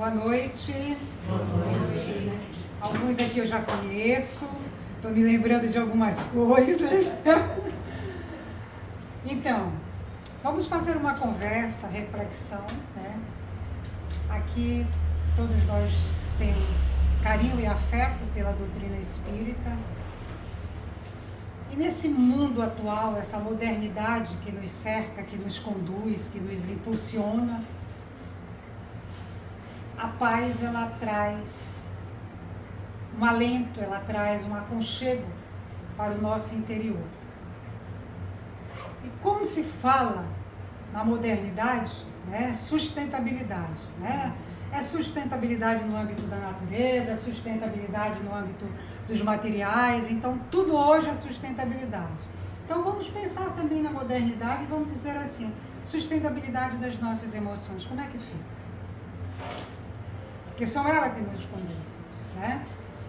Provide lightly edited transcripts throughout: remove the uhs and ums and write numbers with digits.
Boa noite. Boa noite. Alguns aqui eu já conheço, estou me lembrando de algumas coisas. Então, vamos fazer uma conversa, reflexão, né? Aqui todos nós temos carinho e afeto pela doutrina espírita. E nesse mundo atual, essa modernidade que nos cerca, que nos conduz, que nos impulsiona, a paz, ela traz um alento, ela traz um aconchego para o nosso interior. E como se fala na modernidade, né? Sustentabilidade, né? É sustentabilidade no âmbito da natureza, é sustentabilidade no âmbito dos materiais, então tudo hoje é sustentabilidade. Então vamos pensar também na modernidade e vamos dizer assim, sustentabilidade das nossas emoções, como é que fica? Porque são elas que nos conduzem, né?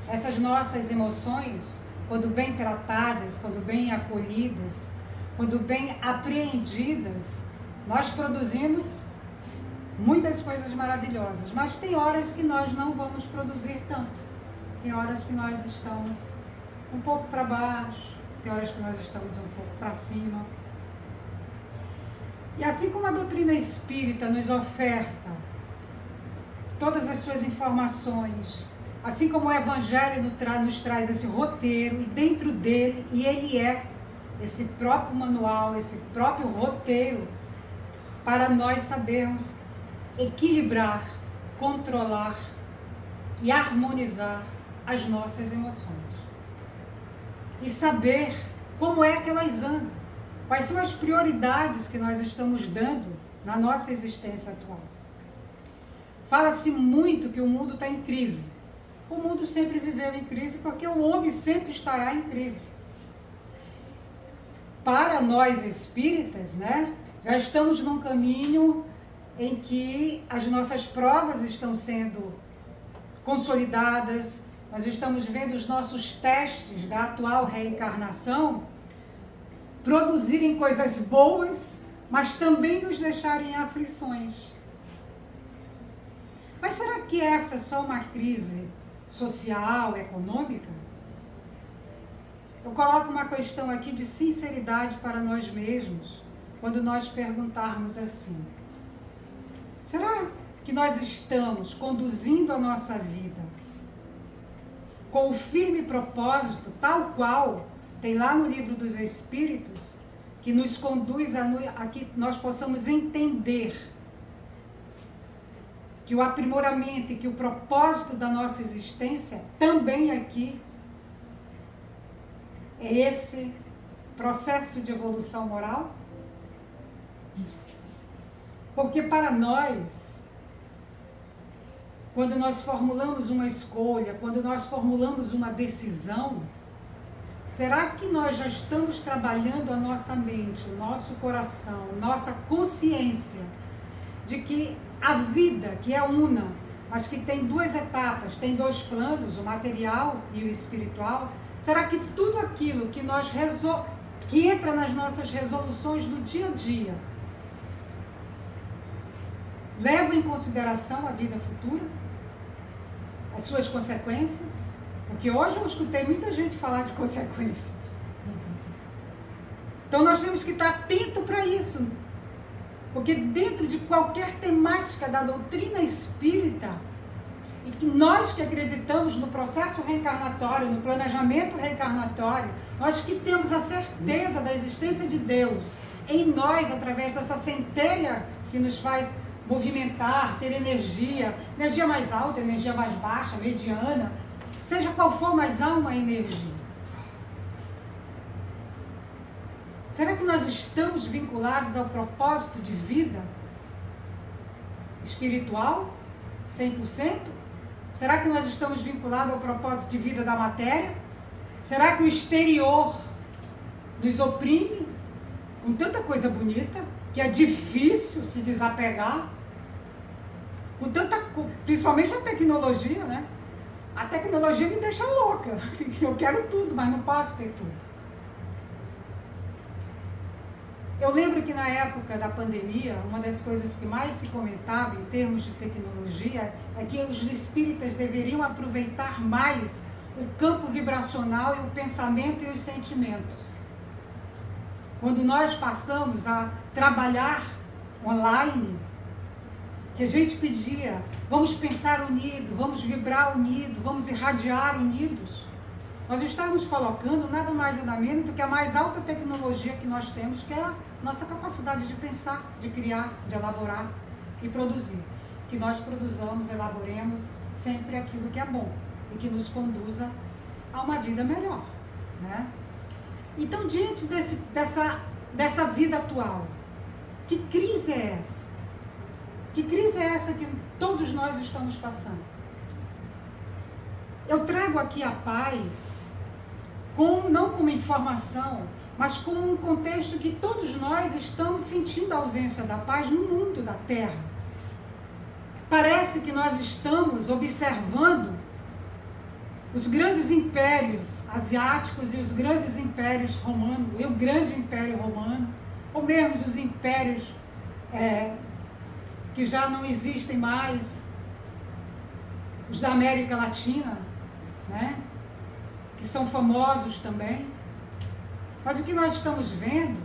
Essas nossas emoções, quando bem tratadas, quando bem acolhidas, quando bem apreendidas, nós produzimos muitas coisas maravilhosas, mas tem horas que nós não vamos produzir tanto. Tem horas que nós estamos um pouco para baixo, tem horas que nós estamos um pouco para cima. E assim como a doutrina espírita nos oferta todas as suas informações, assim como o Evangelho nos traz esse roteiro, e dentro dele, e ele é esse próprio manual, esse próprio roteiro, para nós sabermos equilibrar, controlar e harmonizar as nossas emoções. E saber como é que elas andam, quais são as prioridades que nós estamos dando na nossa existência atual. Fala-se muito que o mundo está em crise. O mundo sempre viveu em crise porque o homem sempre estará em crise. Para nós espíritas, né, já estamos num caminho em que as nossas provas estão sendo consolidadas, nós estamos vendo os nossos testes da atual reencarnação produzirem coisas boas, mas também nos deixarem em aflições. Mas será que essa é só uma crise social, econômica? Eu coloco uma questão aqui de sinceridade para nós mesmos, quando nós perguntarmos assim: será que nós estamos conduzindo a nossa vida com o firme propósito, tal qual tem lá no Livro dos Espíritos, que nos conduz a que nós possamos entender que o aprimoramento e que o propósito da nossa existência também aqui é esse processo de evolução moral? Porque para nós, quando nós formulamos uma escolha, quando nós formulamos uma decisão, será que nós já estamos trabalhando a nossa mente, o nosso coração, nossa consciência de que a vida, que é una, mas que tem duas etapas, tem dois planos, o material e o espiritual, será que tudo aquilo que que entra nas nossas resoluções do dia a dia leva em consideração a vida futura? As suas consequências? Porque hoje eu escutei muita gente falar de consequências. Então nós temos que estar atentos para isso. Porque dentro de qualquer temática da doutrina espírita, e que nós que acreditamos no processo reencarnatório, no planejamento reencarnatório, nós que temos a certeza da existência de Deus em nós, através dessa centelha que nos faz movimentar, ter energia mais alta, energia mais baixa, mediana, seja qual for, mas há uma energia. Será que nós estamos vinculados ao propósito de vida espiritual, 100%? Será que nós estamos vinculados ao propósito de vida da matéria? Será que o exterior nos oprime com tanta coisa bonita, que é difícil se desapegar? Principalmente a tecnologia, né? A tecnologia me deixa louca. Eu quero tudo, mas não posso ter tudo. Eu lembro que na época da pandemia, uma das coisas que mais se comentava em termos de tecnologia é que os espíritas deveriam aproveitar mais o campo vibracional e o pensamento e os sentimentos. Quando nós passamos a trabalhar online, que a gente pedia, vamos pensar unido, vamos vibrar unido, vamos irradiar unidos, nós estamos colocando nada mais nada menos do que a mais alta tecnologia que nós temos, que é a nossa capacidade de pensar, de criar, de elaborar e produzir. Que nós produzamos, elaboremos sempre aquilo que é bom e que nos conduza a uma vida melhor, né? Então, diante dessa vida atual, que crise é essa? Que crise é essa que todos nós estamos passando? Eu trago aqui a paz, não como informação, mas como um contexto que todos nós estamos sentindo a ausência da paz no mundo da Terra. Parece que nós estamos observando os grandes impérios asiáticos e os grandes impérios romanos, e o grande império romano, ou mesmo os impérios que já não existem mais, os da América Latina, né? Que são famosos também. Mas o que nós estamos vendo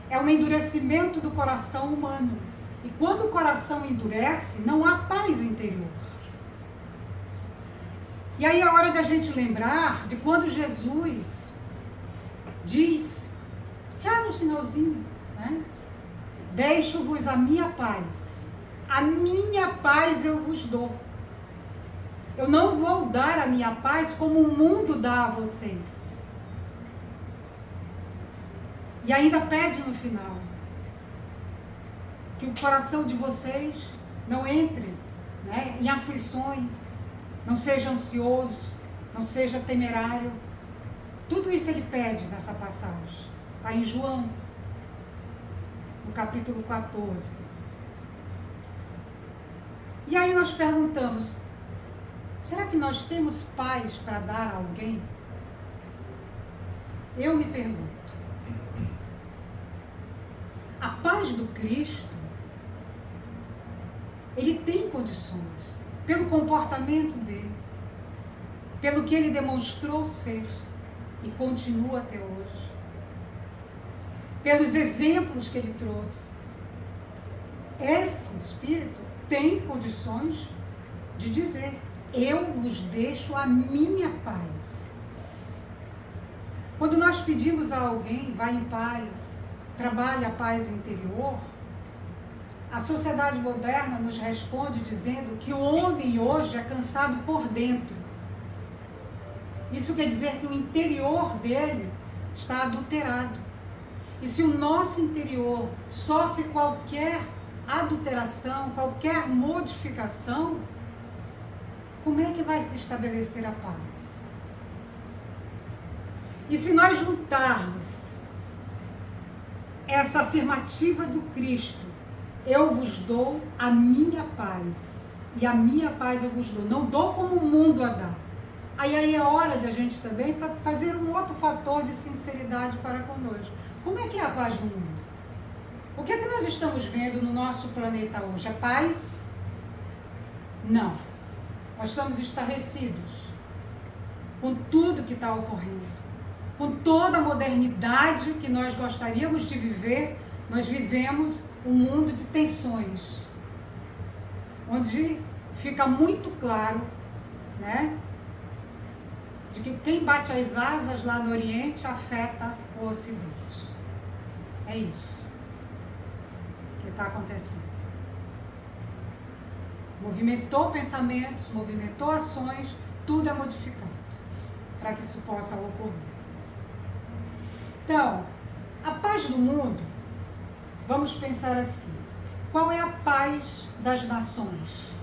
é um endurecimento do coração humano. E quando o coração endurece, não há paz interior. E aí é hora de a gente lembrar de quando Jesus diz, já no finalzinho, né? Deixo-vos a minha paz eu vos dou. Eu não vou dar a minha paz como o mundo dá a vocês. E ainda pede no final que o coração de vocês não entre, né, em aflições, não seja ansioso, não seja temerário. Tudo isso ele pede nessa passagem. Está em João, no capítulo 14. E aí nós perguntamos, será que nós temos paz para dar a alguém? Eu me pergunto. A paz do Cristo, ele tem condições, pelo comportamento dele, pelo que ele demonstrou ser e continua até hoje, pelos exemplos que ele trouxe. Esse Espírito tem condições de dizer, eu vos deixo a minha paz. Quando nós pedimos a alguém, vai em paz, trabalhe a paz interior, a sociedade moderna nos responde dizendo que o homem hoje é cansado por dentro. Isso quer dizer que o interior dele está adulterado. E se o nosso interior sofre qualquer adulteração, qualquer modificação, como é que vai se estabelecer a paz? E se nós juntarmos essa afirmativa do Cristo, eu vos dou a minha paz, e a minha paz eu vos dou, não dou como o mundo a dá. Aí é hora de a gente também fazer um outro fator de sinceridade para conosco. Como é que é a paz do mundo? O que é que nós estamos vendo no nosso planeta hoje? É paz? Não. Nós estamos estarrecidos com tudo que está ocorrendo. Com toda a modernidade que nós gostaríamos de viver, nós vivemos um mundo de tensões, onde fica muito claro, né, de que quem bate as asas lá no Oriente afeta o Ocidente. É isso que está acontecendo. Movimentou pensamentos, movimentou ações, tudo é modificado para que isso possa ocorrer. Então, a paz do mundo, vamos pensar assim, qual é a paz das nações?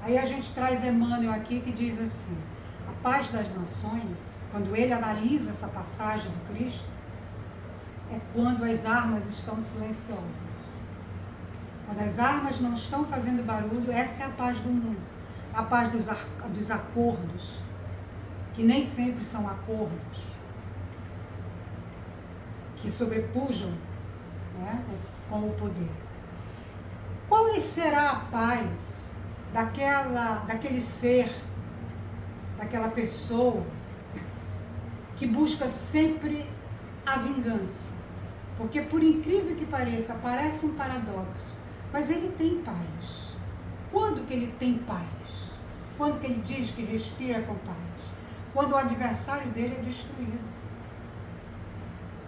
Aí a gente traz Emmanuel aqui que diz assim, a paz das nações, quando ele analisa essa passagem do Cristo, é quando as armas estão silenciosas. Quando as armas não estão fazendo barulho, essa é a paz do mundo. A paz dos acordos, que nem sempre são acordos. que sobrepujam, né, com o poder. Qual será a paz daquele ser, daquela pessoa que busca sempre a vingança? Porque, por incrível que pareça, parece um paradoxo, mas ele tem paz. Quando que ele tem paz? Quando que ele diz que respira com paz? Quando o adversário dele é destruído.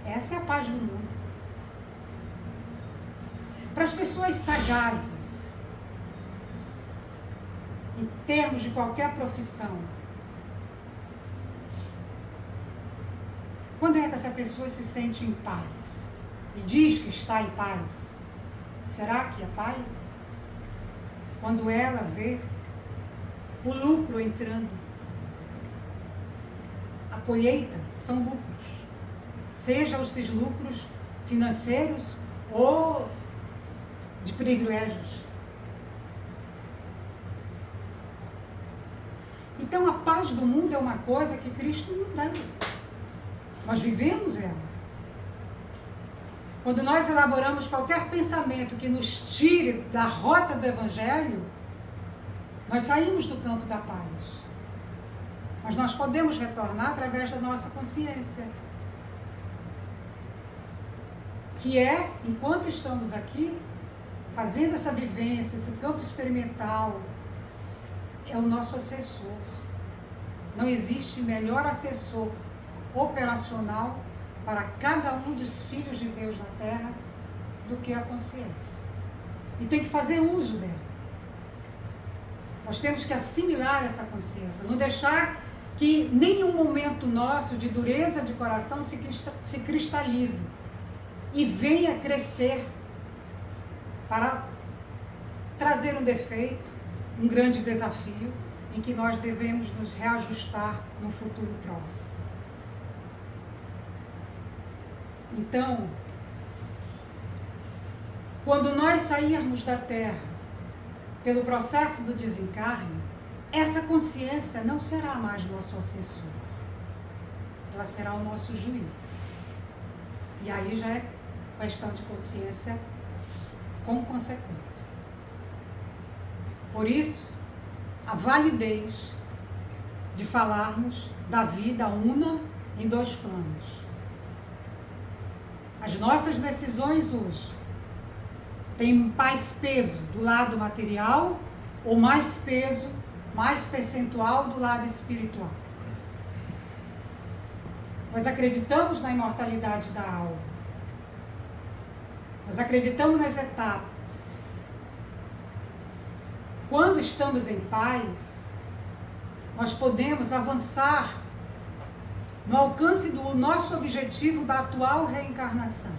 Essa é a paz do mundo. Para as pessoas sagazes, em termos de qualquer profissão, quando é que essa pessoa se sente em paz e diz que está em paz? Será que é paz? Quando ela vê o lucro entrando. A colheita são lucros. Sejam esses lucros financeiros ou de privilégios. Então a paz do mundo é uma coisa que Cristo não dá. Nós vivemos ela. Quando nós elaboramos qualquer pensamento que nos tire da rota do Evangelho, nós saímos do campo da paz. Mas nós podemos retornar através da nossa consciência. Que é, enquanto estamos aqui, fazendo essa vivência, esse campo experimental, é o nosso assessor. Não existe melhor assessor operacional para cada um dos filhos de Deus na Terra do que a consciência. E tem que fazer uso dela. Nós temos que assimilar essa consciência, não deixar que nenhum momento nosso de dureza de coração se cristalize e venha crescer para trazer um defeito, um grande desafio em que nós devemos nos reajustar no futuro próximo. Então, quando nós sairmos da Terra pelo processo do desencarne, essa consciência não será mais nosso assessor. Ela será o nosso juiz. E aí já é questão de consciência com consequência. Por isso, a validez de falarmos da vida una em dois planos. As nossas decisões hoje têm mais peso do lado material ou mais peso, mais percentual do lado espiritual? Nós acreditamos na imortalidade da alma. Nós acreditamos nas etapas. Quando estamos em paz, nós podemos avançar no alcance do nosso objetivo da atual reencarnação.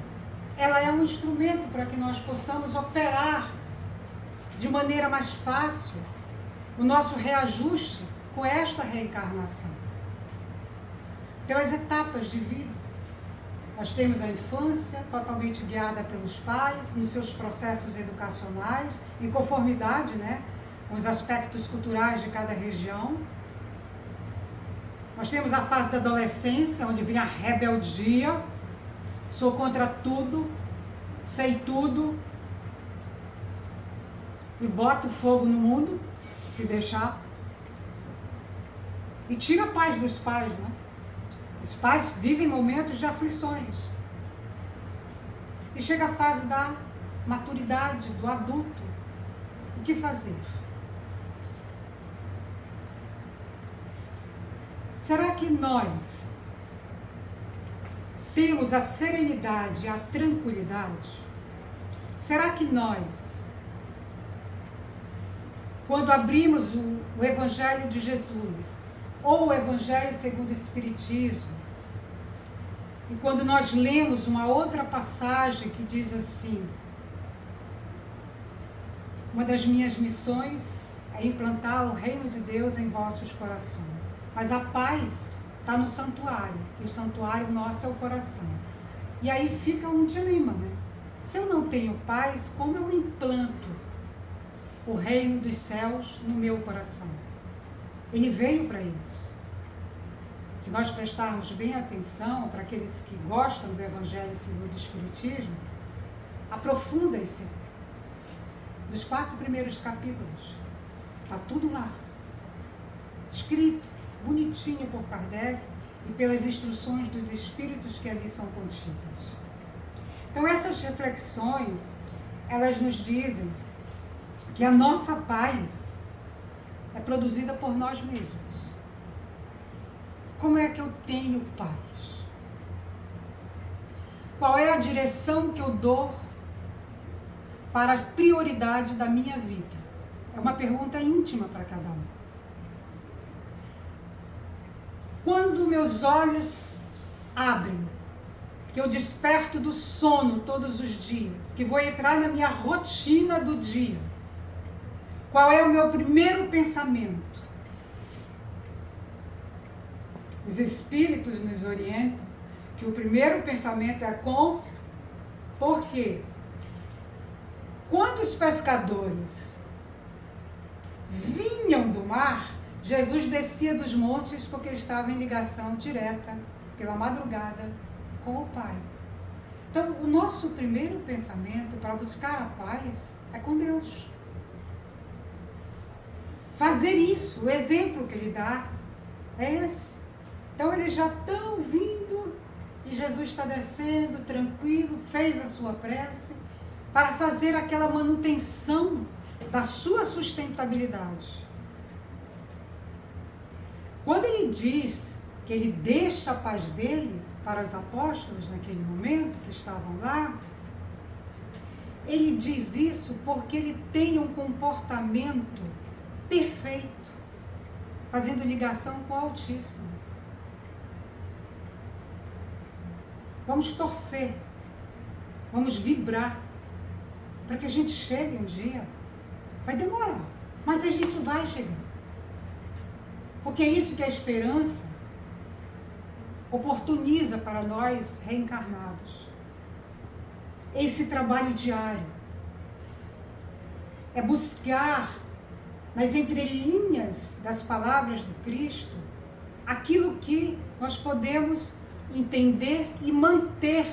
Ela é um instrumento para que nós possamos operar de maneira mais fácil o nosso reajuste com esta reencarnação. Pelas etapas de vida. Nós temos a infância totalmente guiada pelos pais, nos seus processos educacionais, em conformidade, né, com os aspectos culturais de cada região. Nós temos a fase da adolescência, onde vem a rebeldia, sou contra tudo, sei tudo, e boto fogo no mundo, se deixar. E tira a paz dos pais, né? Os pais vivem momentos de aflições. E chega a fase da maturidade, do adulto. O que fazer? Será que nós temos a serenidade, a tranquilidade? Será que nós, quando abrimos o Evangelho de Jesus, ou o Evangelho segundo o Espiritismo, e quando nós lemos uma outra passagem que diz assim: uma das minhas missões é implantar o reino de Deus em vossos corações. Mas a paz está no santuário, e o santuário nosso é o coração. E aí fica um dilema, né? Se eu não tenho paz, como eu implanto o reino dos céus no meu coração? Ele veio para isso. se nós prestarmos bem atenção para aqueles que gostam do Evangelho segundo o Espiritismo, aprofundem-se nos 4 primeiros capítulos. Está tudo lá, escrito, bonitinho por Kardec e pelas instruções dos espíritos que ali são contidas. Então essas reflexões, elas nos dizem que a nossa paz é produzida por nós mesmos. Como é que eu tenho paz? Qual é a direção que eu dou para a prioridade da minha vida? É uma pergunta íntima para cada um. Quando meus olhos abrem, que eu desperto do sono todos os dias, que vou entrar na minha rotina do dia, qual é o meu primeiro pensamento? Os espíritos nos orientam que o primeiro pensamento é por quê? Quando os pescadores vinham do mar, Jesus descia dos montes porque estava em ligação direta, pela madrugada, com o Pai. Então, o nosso primeiro pensamento para buscar a paz é com Deus. Fazer isso, o exemplo que ele dá é esse. Então, eles já estão vindo e Jesus está descendo, tranquilo, fez a sua prece para fazer aquela manutenção da sua sustentabilidade. Quando ele diz que ele deixa a paz dele para os apóstolos naquele momento que estavam lá, ele diz isso porque ele tem um comportamento perfeito, fazendo ligação com o Altíssimo. Vamos torcer, vamos vibrar, para que a gente chegue um dia. Vai demorar, mas a gente vai chegar. Porque é isso que a esperança oportuniza para nós reencarnados. Esse trabalho diário é buscar nas entrelinhas das palavras do Cristo aquilo que nós podemos entender e manter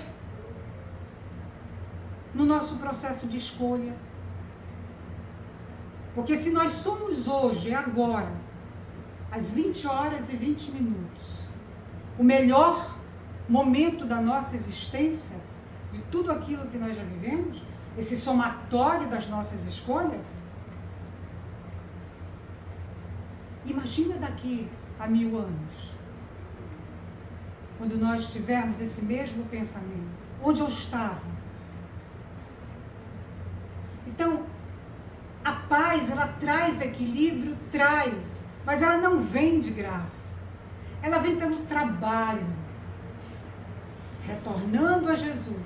no nosso processo de escolha. Porque se nós somos hoje, agora, às 20 horas e 20 minutos, o melhor momento da nossa existência, de tudo aquilo que nós já vivemos, esse somatório das nossas escolhas, imagina daqui a 1000 anos, quando nós tivermos esse mesmo pensamento, onde eu estava. Então, a paz, ela traz equilíbrio, mas ela não vem de graça. Ela vem pelo trabalho, retornando a Jesus.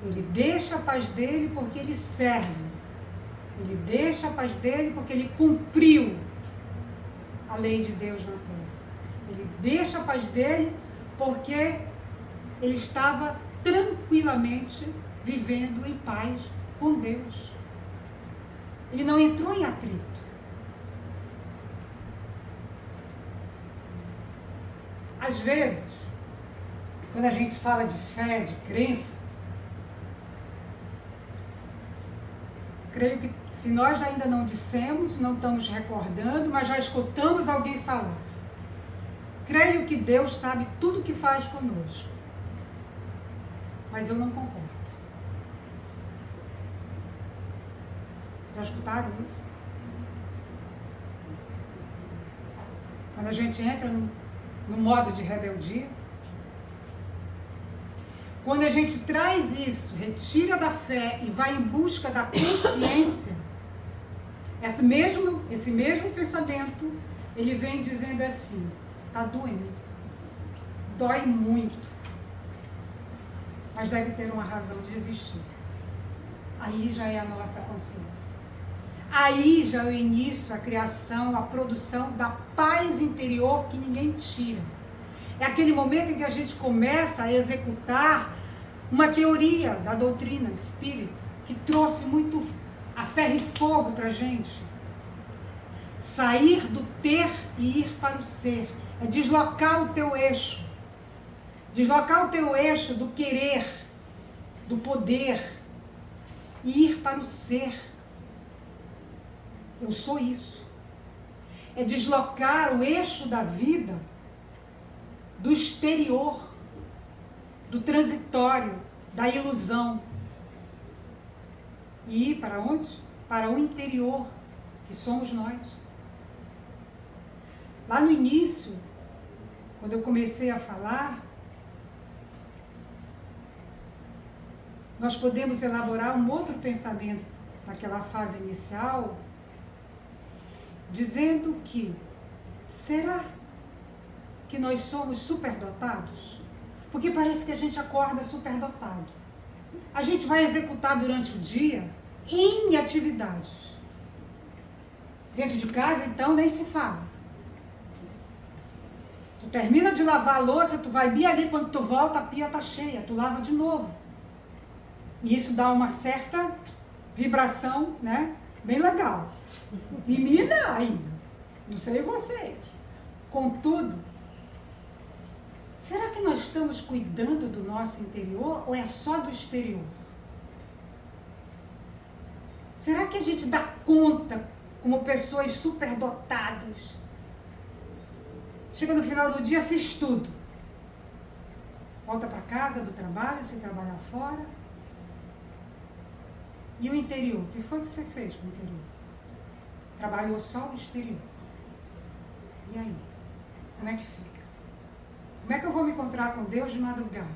Ele deixa a paz dele porque ele serve. Ele deixa a paz dele porque ele cumpriu a lei de Deus na terra. Ele deixa a paz dele porque ele estava tranquilamente vivendo em paz com Deus. Ele não entrou em atrito. Às vezes, quando a gente fala de fé, de crença, creio que se nós ainda não dissemos, não estamos recordando, mas já escutamos alguém falar. Creio que Deus sabe tudo o que faz conosco. Mas eu não concordo. Já escutaram isso? Quando a gente entra no modo de rebeldia, quando a gente traz isso, retira da fé e vai em busca da consciência, esse mesmo pensamento, ele vem dizendo assim, está doendo, dói muito, mas deve ter uma razão de existir. Aí já é a nossa consciência. Aí já é o início, a criação, a produção da paz interior que ninguém tira. É aquele momento em que a gente começa a executar uma teoria da doutrina espírita que trouxe muito a ferro e fogo para a gente. Sair do ter e ir para o ser. É deslocar o teu eixo. Deslocar o teu eixo do querer, do poder, e ir para o ser. Eu sou isso. É deslocar o eixo da vida do exterior, do transitório, da ilusão. E ir para onde? Para o interior, que somos nós. Lá no início, quando eu comecei a falar, nós podemos elaborar um outro pensamento naquela fase inicial, dizendo que, será que nós somos superdotados? Porque parece que a gente acorda superdotado. A gente vai executar durante o dia N atividades. Dentro de casa, então, nem se fala. Tu termina de lavar a louça, tu vai bem ali, quando tu volta, a pia tá cheia, tu lava de novo. E isso dá uma certa vibração, né? Bem legal. E me dá ainda. Não sei vocês. Contudo, será que nós estamos cuidando do nosso interior ou é só do exterior? Será que a gente dá conta como pessoas superdotadas? Chega no final do dia, fiz tudo. Volta para casa do trabalho, se trabalhar fora. E o interior? O que foi que você fez com o interior? Trabalhou só o exterior. E aí? Como é que fica? Como é que eu vou me encontrar com Deus de madrugada?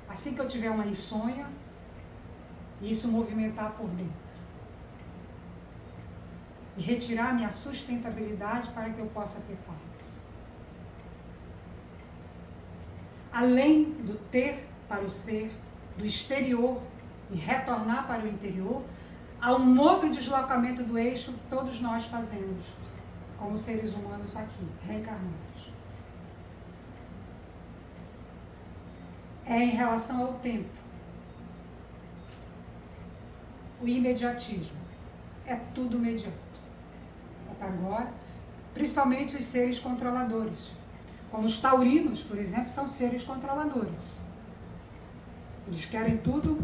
Assim que eu tiver uma insônia, e isso movimentar por dentro. E retirar minha sustentabilidade para que eu possa ter paz. Além do ter para o ser, do exterior, e retornar para o interior, há um outro deslocamento do eixo que todos nós fazemos, como seres humanos aqui, reencarnados. É em relação ao tempo. O imediatismo. É tudo imediato. É para agora, principalmente os seres controladores. Como os taurinos, por exemplo, são seres controladores. Eles querem tudo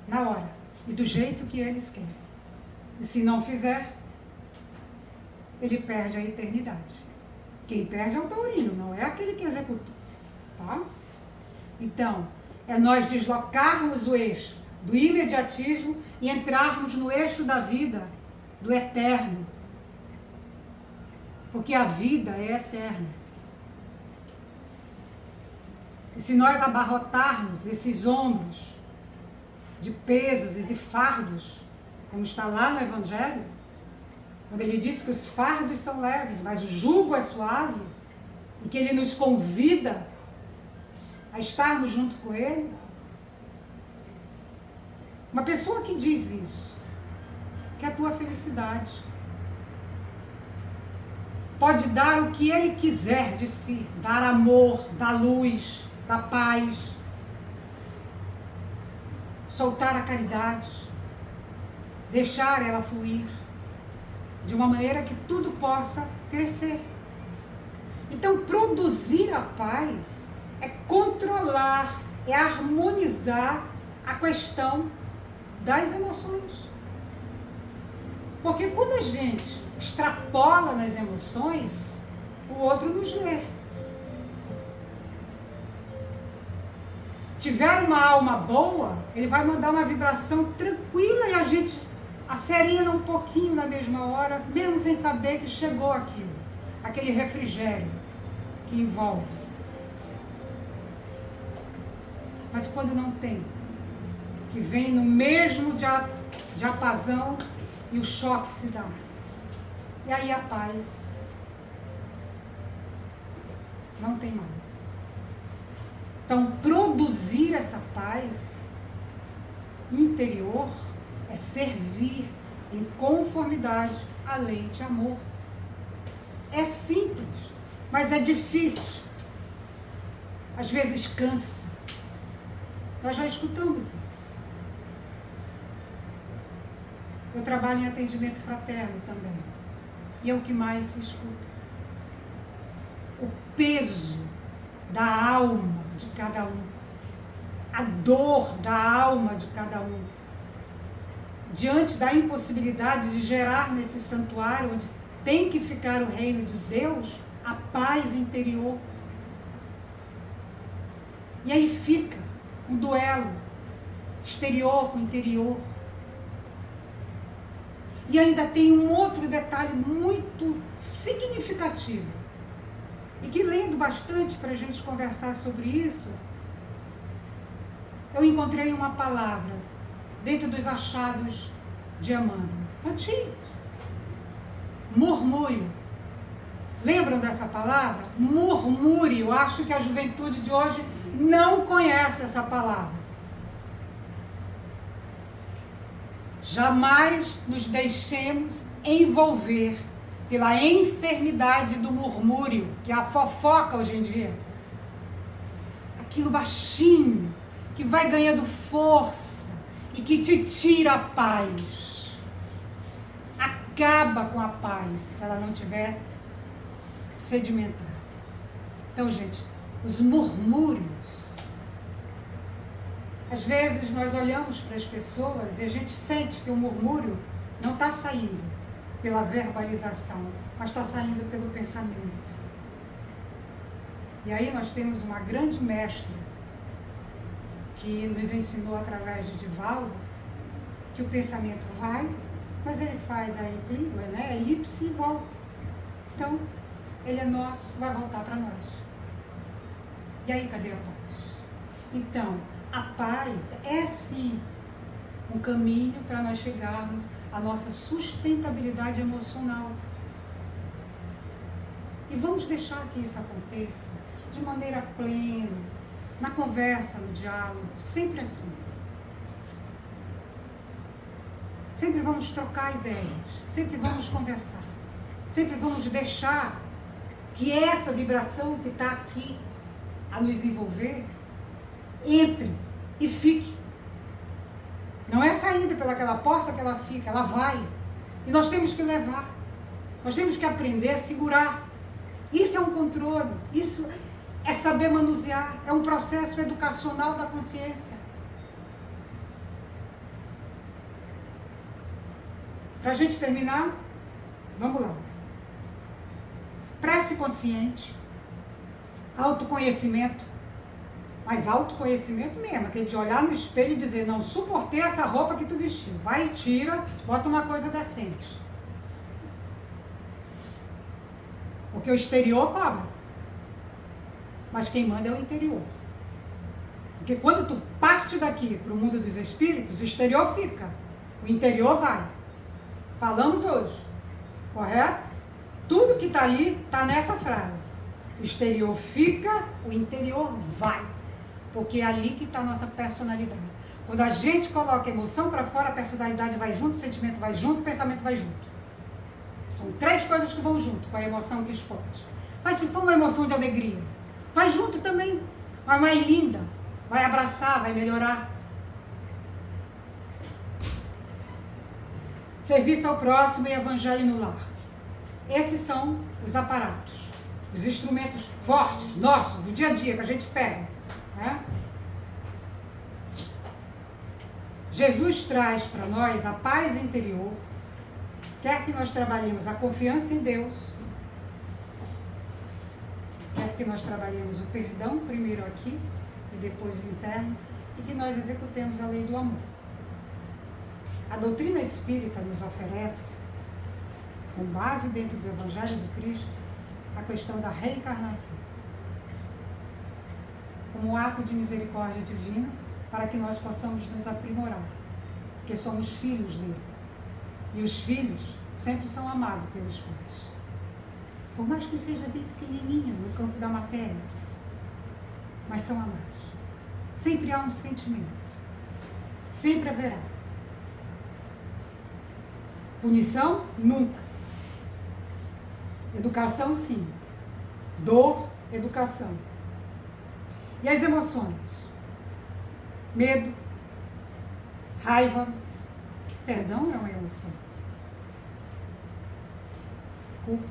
na hora e do jeito que eles querem. E se não fizer, ele perde a eternidade. Quem perde é o taurino, não é aquele que executou. Tá? Então, é nós deslocarmos o eixo do imediatismo e entrarmos no eixo da vida, do eterno. Porque a vida é eterna. E se nós abarrotarmos esses ombros de pesos e de fardos, como está lá no Evangelho, quando ele diz que os fardos são leves, mas o jugo é suave, e que ele nos convida a estarmos junto com ele. Uma pessoa que diz isso, quer a tua felicidade, pode dar o que ele quiser de si, dar amor, dar luz, dar paz, soltar a caridade, deixar ela fluir, de uma maneira que tudo possa crescer. Então, produzir a paz é controlar, é harmonizar a questão das emoções. Porque quando a gente extrapola nas emoções, o outro nos lê. Tiver uma alma boa, ele vai mandar uma vibração tranquila e a gente acerina um pouquinho na mesma hora, mesmo sem saber que chegou aquilo, aquele refrigério que envolve. Mas quando não tem, que vem no mesmo diapasão e o choque se dá. E aí a paz não tem mais. Então, produzir essa paz interior é servir em conformidade à lei de amor. É simples, mas é difícil. Às vezes cansa. Nós já escutamos isso. Eu trabalho em atendimento fraterno também. E é o que mais se escuta. O peso da alma de cada um. A dor da alma de cada um. Diante da impossibilidade de gerar nesse santuário onde tem que ficar o reino de Deus, a paz interior. E aí fica um duelo exterior com interior. E ainda tem um outro detalhe muito significativo, e que lendo bastante para a gente conversar sobre isso, eu encontrei uma palavra dentro dos achados de Amanda, antigo. Murmúrio. Lembram dessa palavra? Murmúrio. Eu acho que a juventude de hoje não conhece essa palavra. Jamais nos deixemos envolver pela enfermidade do murmúrio, que é a fofoca hoje em dia. Aquilo baixinho, que vai ganhando força e que te tira a paz. Acaba com a paz, se ela não tiver sedimentada. Então, gente, os murmúrios. Às vezes nós olhamos para as pessoas e a gente sente que o murmúrio não está saindo pela verbalização, mas está saindo pelo pensamento. E aí nós temos uma grande mestra que nos ensinou através de Divaldo que o pensamento vai, mas ele faz a elipse e volta. Então, ele é nosso, vai voltar para nós. E aí, cadê a paz? Então, a paz é sim um caminho para nós chegarmos à nossa sustentabilidade emocional. E vamos deixar que isso aconteça de maneira plena, na conversa, no diálogo, sempre assim. Sempre vamos trocar ideias, sempre vamos conversar, sempre vamos deixar que essa vibração que está aqui a nos envolver entre e fique. Não é saindo pelaquela porta que ela fica, ela vai. E nós temos que levar. Nós temos que aprender a segurar. Isso é um controle, isso é saber manusear, é um processo educacional da consciência. Para a gente terminar, vamos lá. Prece consciente, autoconhecimento, mas autoconhecimento mesmo, aquele de olhar no espelho e dizer, não suportei essa roupa que tu vestiu, vai e tira, bota uma coisa decente. Porque o exterior cobra, mas quem manda é o interior. Porque quando tu parte daqui para o mundo dos espíritos, o exterior fica, o interior vai. Falamos hoje, correto? Tudo que está ali está nessa frase. O exterior fica, o interior vai. Porque é ali que está a nossa personalidade. Quando a gente coloca a emoção para fora, a personalidade vai junto, o sentimento vai junto, o pensamento vai junto. São três coisas que vão junto com a emoção que explode. Mas se for uma emoção de alegria, vai junto também. Vai mais linda, vai abraçar, vai melhorar. Serviço ao próximo e evangelho no lar. Esses são os aparatos, os instrumentos fortes, nossos, do dia a dia, que a gente pega. Né? Jesus traz para nós a paz interior, quer que nós trabalhemos a confiança em Deus, quer que nós trabalhemos o perdão primeiro aqui e depois o interno, e que nós executemos a lei do amor. A doutrina espírita nos oferece, com base dentro do Evangelho do Cristo, a questão da reencarnação, como um ato de misericórdia divina, para que nós possamos nos aprimorar, porque somos filhos dele. E os filhos sempre são amados pelos pais. Por mais que seja bem pequenininha no campo da matéria, mas são amados. Sempre há um sentimento. Sempre haverá. Punição? Nunca. Educação, sim. Dor, educação. E as emoções? Medo, raiva, Perdão é uma emoção. Culpa.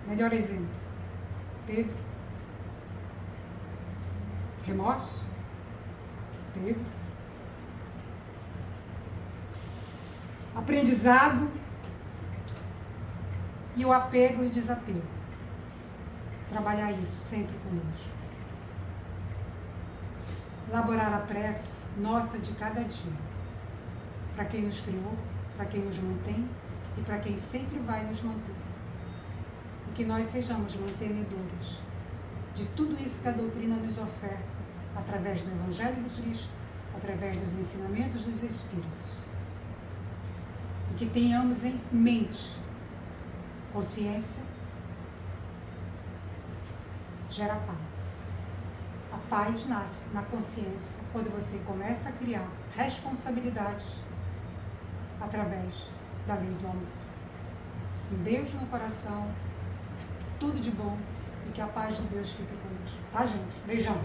Melhor exemplo. Pedro. Remorso. Pedro. Aprendizado e o apego e o desapego. Trabalhar isso sempre conosco. Elaborar a prece nossa de cada dia. Para quem nos criou, para quem nos mantém e para quem sempre vai nos manter. E que nós sejamos mantenedores de tudo isso que a doutrina nos oferta, através do Evangelho do Cristo, através dos ensinamentos dos Espíritos. E que tenhamos em mente, consciência gera paz. A paz nasce na consciência quando você começa a criar responsabilidades através da lei do amor. Um beijo no coração, tudo de bom e que a paz de Deus fique conosco. Tá, gente? Beijão.